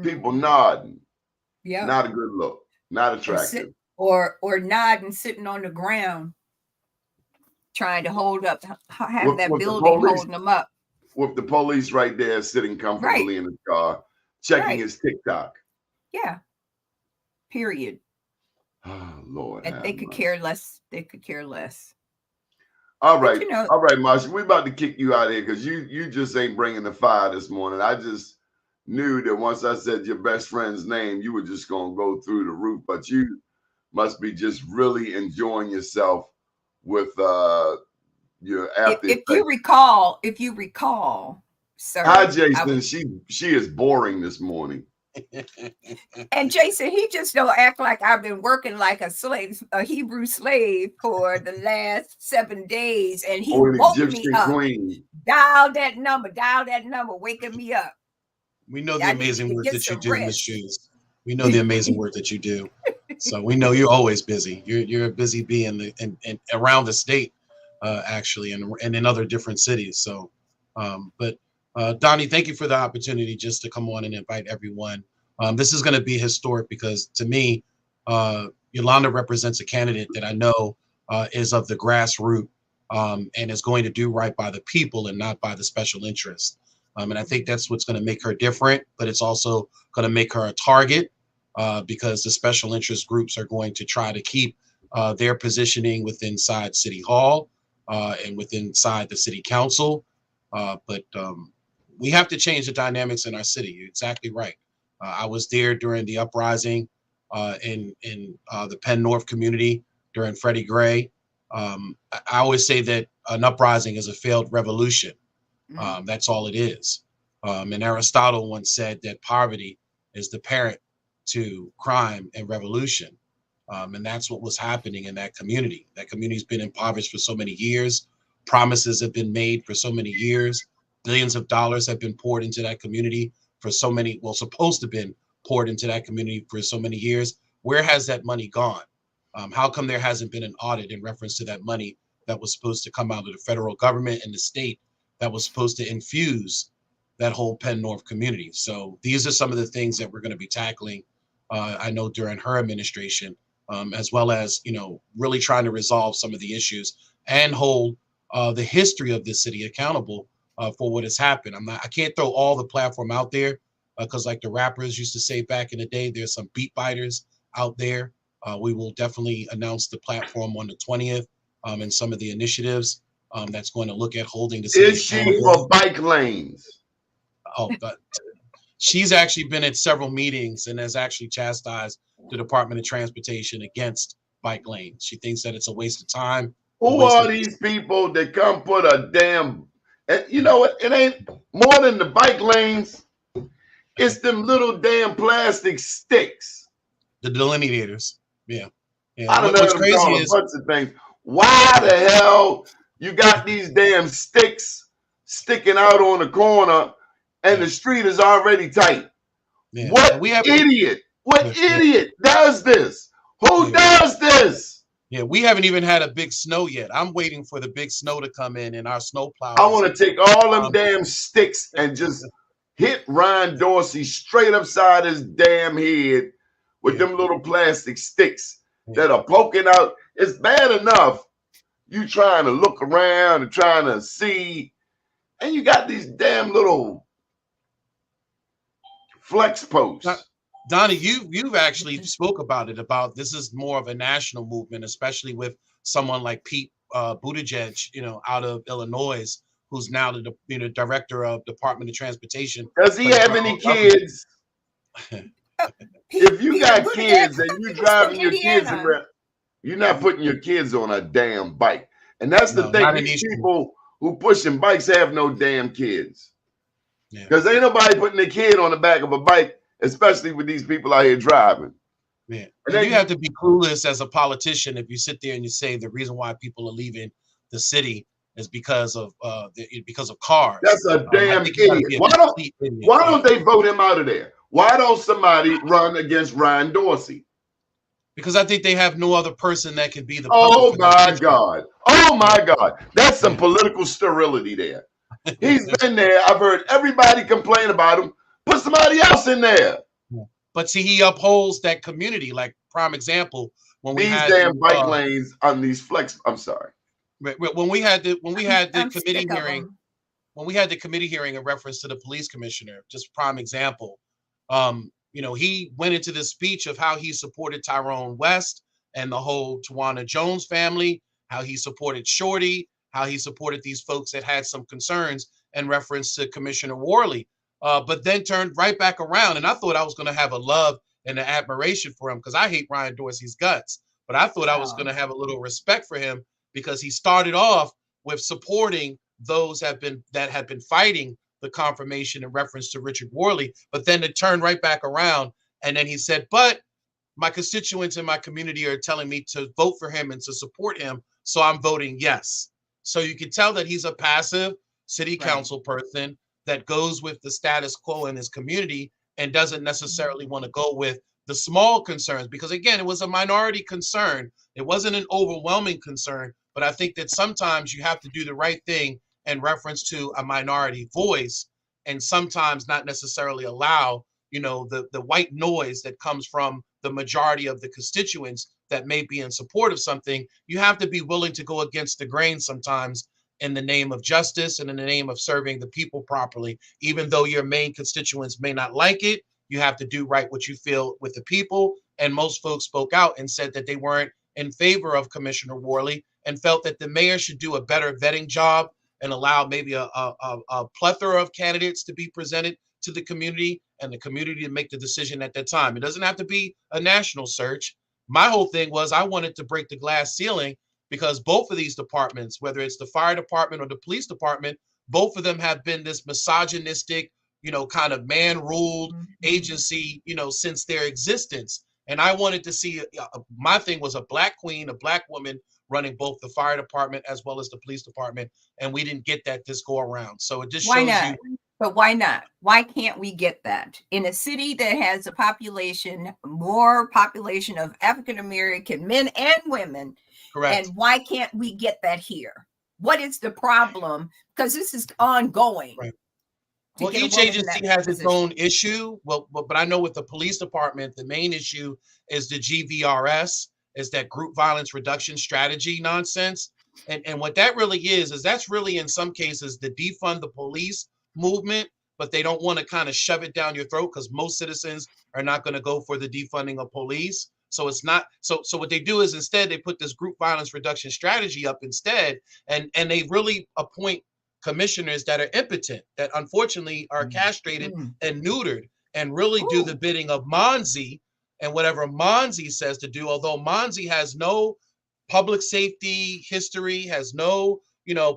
People nodding. Yeah. Not a good look. Not attractive. Or nodding, sitting on the ground, trying to hold up, have that building holding them up. With the police right there sitting comfortably in the car, checking his TikTok. Yeah. Period. Oh, Lord. And they could care less. All right. All right, Marsha. We're about to kick you out of here because you just ain't bringing the fire this morning. I just knew that once I said your best friend's name, you were just going to go through the roof. But you must be just really enjoying yourself with your after. If you recall, sir. Hi, Jason. She is boring this morning. And Jason, he just don't act like I've been working like a Hebrew slave for the last 7 days, and he woke me up. Queen. Dial that number, waking me up. We know the amazing work that you do, Miss Shoes. We know the amazing work that you do. So we know you're always busy. You're a busy bee in around the state actually, and in other different cities. So, but Doni, thank you for the opportunity just to come on and invite everyone. This is going to be historic because to me, Yolanda represents a candidate that I know is of the grassroots and is going to do right by the people and not by the special interest. And I think that's what's going to make her different, but it's also going to make her a target because the special interest groups are going to try to keep their positioning within inside City Hall and within inside the City Council. But we have to change the dynamics in our city. You're exactly right. I was there during the uprising in the Penn North community during Freddie Gray. I always say that an uprising is a failed revolution. That's all it is. And Aristotle once said that poverty is the parent to crime and revolution. And that's what was happening in that community. That community's been impoverished for so many years. Promises have been made for so many years. Billions of dollars have been poured into that community for so many, well, supposed to have been poured into that community for so many years. Where has that money gone? How come there hasn't been an audit in reference to that money that was supposed to come out of the federal government and the state that was supposed to infuse that whole Penn North community? So these are some of the things that we're going to be tackling, I know, during her administration, as well as, really trying to resolve some of the issues and hold the history of this city accountable for what has happened. I can't throw all the platform out there because like the rappers used to say back in the day, there's some beat biters out there. We will definitely announce the platform on the 20th and some of the initiatives that's going to look at holding the city accountable. Is she for bike lanes? Oh, but she's actually been at several meetings and has actually chastised the Department of Transportation against bike lanes. She thinks that it's a waste of time. Who are these people that come put a damn, you know what? It ain't more than the bike lanes. It's them little damn plastic sticks. The delineators. Yeah. I don't know. What's crazy is a bunch of things. Why the hell you got these damn sticks sticking out on the corner and the street is already tight? Yeah. What idiot? What idiot does this? Who does this? Yeah, we haven't even had a big snow yet. I'm waiting for the big snow to come in and our snow plows. I want to take all them damn sticks and just hit Ryan Dorsey straight upside his damn head with them little plastic sticks that are poking out. It's bad enough you trying to look around and trying to see, and you got these damn little flex posts. Doni, you've actually spoke about it, about this is more of a national movement, especially with someone like Pete Buttigieg, out of Illinois, who's now the director of Department of Transportation. Does he have any kids? If you got kids and you driving your kids around, you're not putting your kids on a damn bike. And that's the thing. These people who pushing bikes have no damn kids. Because ain't nobody putting their kid on the back of a bike, especially with these people out here driving. Yeah. And you have to be clueless as a politician if you sit there and you say the reason why people are leaving the city is because of cars. That's a damn idiot. Why don't they vote him out of there? Why don't somebody run against Ryan Dorsey? Because I think they have no other person that can be the. Oh my God! Oh my God! That's some political sterility there. He's been there. I've heard everybody complain about him. Put somebody else in there. But see, he upholds that community. Like prime example, when we had damn bike lanes on these flex. I'm sorry. When we had the committee hearing, when we had the committee hearing in reference to the police commissioner, just prime example. He went into this speech of how he supported Tyrone West and the whole Tawana Jones family, how he supported Shorty, how he supported these folks that had some concerns in reference to Commissioner Worley, but then turned right back around. And I thought I was going to have a love and an admiration for him because I hate Ryan Dorsey's guts, but I thought I was going to have a little respect for him because he started off with supporting those that had been fighting the confirmation in reference to Richard Worley, but then it turned right back around. And then he said, but my constituents in my community are telling me to vote for him and to support him. So I'm voting yes. So you can tell that he's a passive city council person that goes with the status quo in his community and doesn't necessarily want to go with the small concerns, because again, it was a minority concern. It wasn't an overwhelming concern, But I think that sometimes you have to do the right thing in reference to a minority voice, and sometimes not necessarily allow, the white noise that comes from the majority of the constituents that may be in support of something. You have to be willing to go against the grain sometimes in the name of justice and in the name of serving the people properly. Even though your main constituents may not like it, you have to do right what you feel with the people. And most folks spoke out and said that they weren't in favor of Commissioner Worley and felt that the mayor should do a better vetting job and allow maybe a plethora of candidates to be presented to the community, and the community to make the decision at that time. It doesn't have to be a national search. My whole thing was I wanted to break the glass ceiling because both of these departments, whether it's the fire department or the police department, both of them have been this misogynistic, kind of man-ruled agency, since their existence. And I wanted to see, my thing was a Black queen, a Black woman running both the fire department as well as the police department. And we didn't get that this go around. So it just shows you. But why not? Why can't we get that in a city that has more population of African American men and women? Correct. And why can't we get that here? What is the problem? Because this is ongoing. Right. Well, each agency has its own issue. Well, but I know with the police department, the main issue is the GVRS, is that group violence reduction strategy nonsense. And what that really is that's really in some cases the defund the police movement, but they don't want to kind of shove it down your throat because most citizens are not going to go for the defunding of police. So it's not so what they do is instead they put this group violence reduction strategy up instead, and they really appoint commissioners that are impotent, that unfortunately are castrated and neutered, and really do the bidding of Monzi and whatever Monzi says to do, although Monzi has no public safety history, has no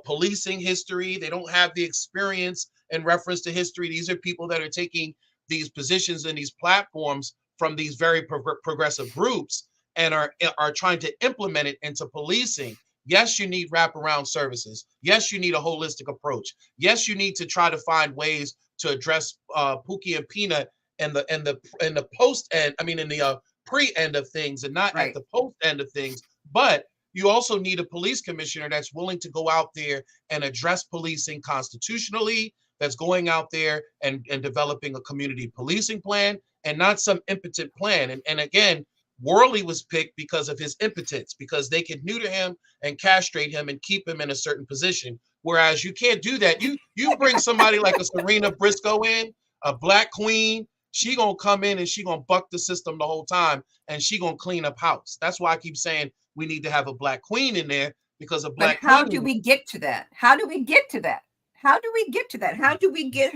policing history. They don't have the experience in reference to history. These are people that are taking these positions and these platforms from these very progressive groups and are trying to implement it into policing. Yes, you need wraparound services. Yes, you need a holistic approach. Yes, you need to try to find ways to address Pookie and Peanut in the post end. I mean, in the pre end of things, and not at the post end of things. But you also need a police commissioner that's willing to go out there and address policing constitutionally, that's going out there and developing a community policing plan, and not some impotent plan. And again, Worley was picked because of his impotence, because they could neuter him and castrate him and keep him in a certain position. Whereas you can't do that. You bring somebody like a Serena Briscoe in, a Black queen, she gonna come in and she gonna buck the system the whole time, and she gonna clean up house. That's why I keep saying we need to have a Black queen in there, because a Black queen. How do we get to that? How do we get to that? How do we get to that? How do we get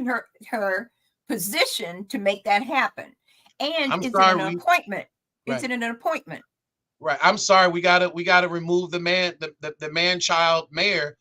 her position to make that happen? And is it an appointment? Is it an appointment? Right. I'm sorry. We gotta remove the man-child mayor,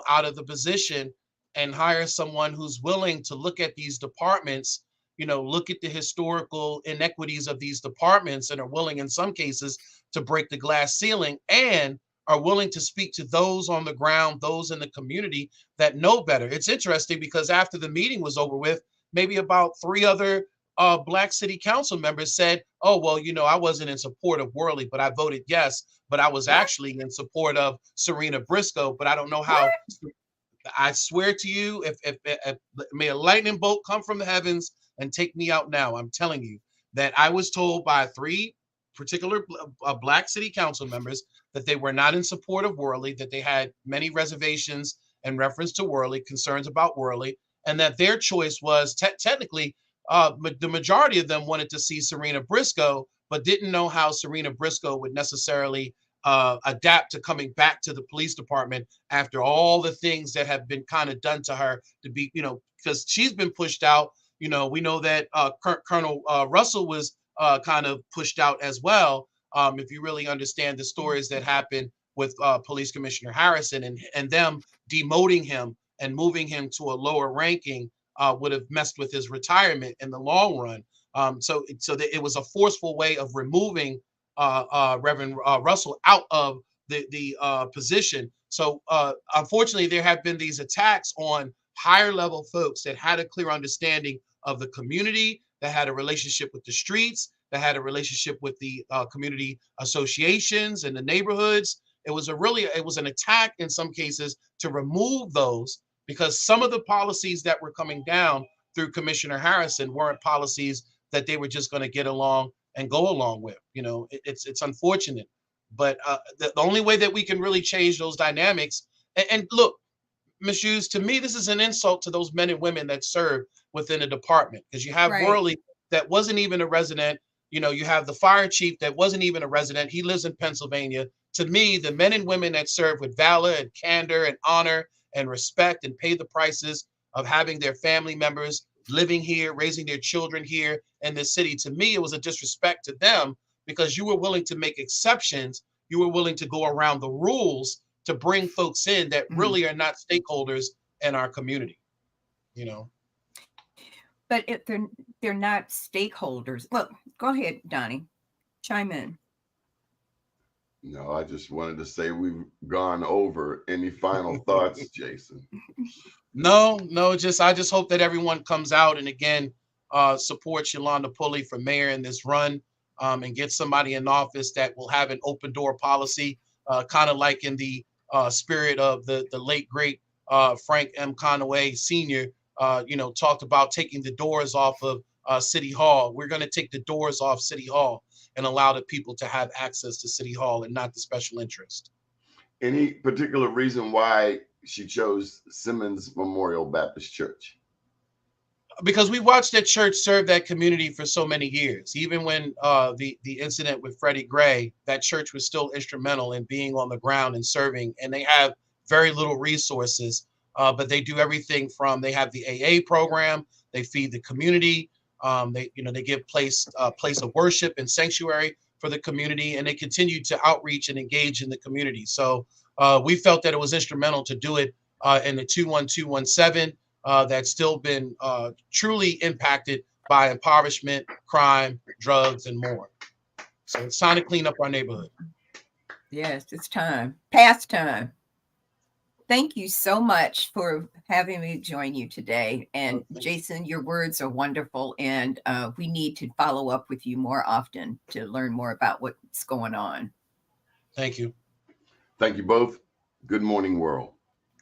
out of the position and hire someone who's willing to look at these departments, look at the historical inequities of these departments, and are willing in some cases to break the glass ceiling, and are willing to speak to those on the ground, those in the community that know better. It's interesting because after the meeting was over with, maybe about 3 other Black city council members said, oh, well, I wasn't in support of Worley, but I voted yes, but I was actually in support of Serena Briscoe, but I don't know how. I swear to you, if may a lightning bolt come from the heavens and take me out now. I'm telling you that I was told by 3 particular Black city council members that they were not in support of Worley, that they had many reservations in reference to Worley, concerns about Worley, and that their choice was technically the majority of them wanted to see Serena Briscoe, but didn't know how Serena Briscoe would necessarily adapt to coming back to the police department after all the things that have been kind of done to her, to be, because she's been pushed out. We know that Colonel Russell was kind of pushed out as well. If you really understand the stories that happened with Police Commissioner Harrison and them demoting him and moving him to a lower ranking, would have messed with his retirement in the long run. So that it was a forceful way of removing Reverend Russell out of the position. So unfortunately, there have been these attacks on higher level folks that had a clear understanding of the community, that had a relationship with the streets, that had a relationship with the community associations and the neighborhoods. It was an attack in some cases to remove those, because some of the policies that were coming down through Commissioner Harrison weren't policies that they were just going to get along and go along with. It's unfortunate, but the only way that we can really change those dynamics, and look, Ms. Hughes, to me, this is an insult to those men and women that serve within a department, because you have Worley that wasn't even a resident. You have the fire chief that wasn't even a resident. He lives in Pennsylvania. To me, the men and women that serve with valor and candor and honor and respect and pay the prices of having their family members living here, raising their children here in this city, to me, it was a disrespect to them, because you were willing to make exceptions. You were willing to go around the rules to bring folks in that really are not stakeholders in our community, But if they're not stakeholders, well, go ahead, Donnie, chime in. No, I just wanted to say we've gone over. Any final thoughts, Jason? No, I just hope that everyone comes out and again supports Yolanda Pulley for mayor in this run, and get somebody in office that will have an open door policy, kind of like in the spirit of the late great Frank M. Conaway Sr. Talked about taking the doors off of City Hall. We're going to take the doors off City Hall and allow the people to have access to City Hall and not the special interest. Any particular reason why she chose Simmons Memorial Baptist Church? Because we watched that church serve that community for so many years. Even when the incident with Freddie Gray, that church was still instrumental in being on the ground and serving. And they have very little resources, but they do everything from, they have the AA program, they feed the community, they give place of worship and sanctuary for the community, and they continue to outreach and engage in the community. So we felt that it was instrumental to do it in the 21217. That's still been truly impacted by impoverishment, crime, drugs, and more. So it's time to clean up our neighborhood. Yes, it's time. Past time. Thank you so much for having me join you today. And Jason, your words are wonderful, and we need to follow up with you more often to learn more about what's going on. Thank you. Thank you both. Good morning, world.